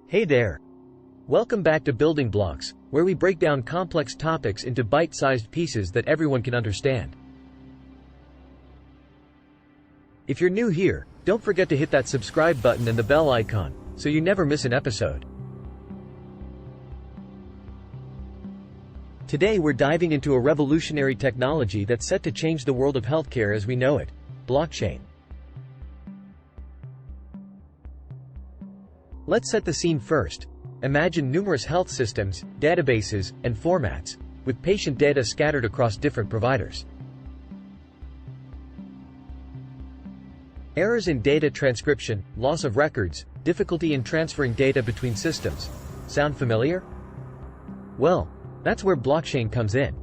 Hey there! Welcome back to Building Blocks, where we break down complex topics into bite-sized pieces that everyone can understand. If you're new here, don't forget to hit that subscribe button and the bell icon, so you never miss an episode. Today we're diving into a revolutionary technology that's set to change the world of healthcare as we know it: blockchain. Let's set the scene first. Imagine numerous health systems, databases, and formats, with patient data scattered across different providers. Errors in data transcription, loss of records, difficulty in transferring data between systems. Sound familiar? Well, that's where blockchain comes in.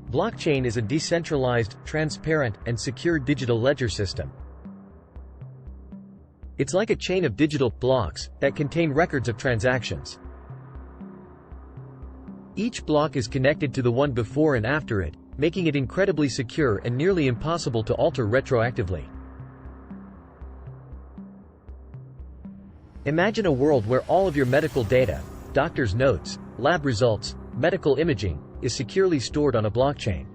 Blockchain is a decentralized, transparent, and secure digital ledger system. It's like a chain of digital blocks that contain records of transactions. Each block is connected to the one before and after it, making it incredibly secure and nearly impossible to alter retroactively. Imagine a world where all of your medical data, doctor's notes, lab results, medical imaging, is securely stored on a blockchain.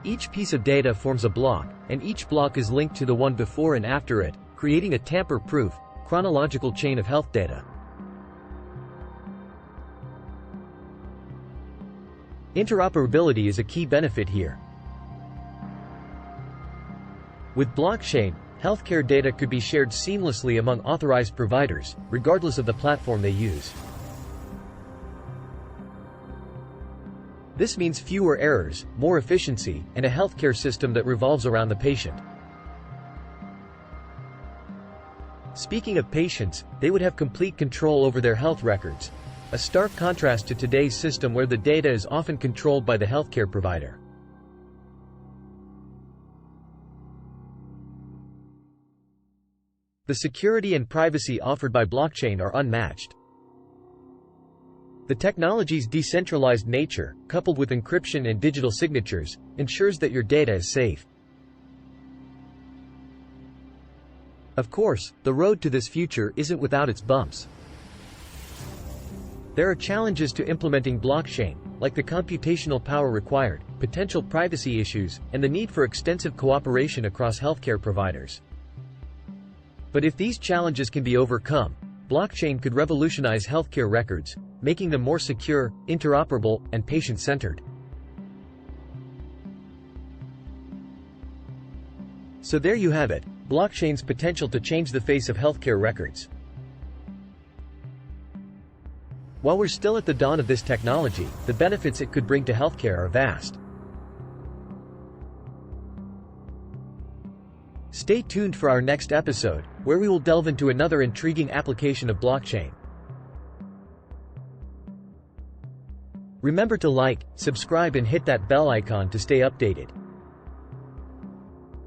Each piece of data forms a block, and each block is linked to the one before and after it, creating a tamper-proof, chronological chain of health data. Interoperability is a key benefit here. With blockchain, healthcare data could be shared seamlessly among authorized providers, regardless of the platform they use. This means fewer errors, more efficiency, and a healthcare system that revolves around the patient. Speaking of patients, they would have complete control over their health records, a stark contrast to today's system where the data is often controlled by the healthcare provider. The security and privacy offered by blockchain are unmatched. The technology's decentralized nature, coupled with encryption and digital signatures, ensures that your data is safe. Of course, the road to this future isn't without its bumps. There are challenges to implementing blockchain, like the computational power required, potential privacy issues, and the need for extensive cooperation across healthcare providers. But if these challenges can be overcome, blockchain could revolutionize healthcare records, making them more secure, interoperable, and patient-centered. So there you have it, blockchain's potential to change the face of healthcare records. While we're still at the dawn of this technology, the benefits it could bring to healthcare are vast. Stay tuned for our next episode, where we will delve into another intriguing application of blockchain. Remember to like, subscribe, and hit that bell icon to stay updated.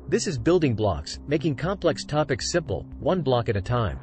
This is Building Blocks, making complex topics simple, one block at a time.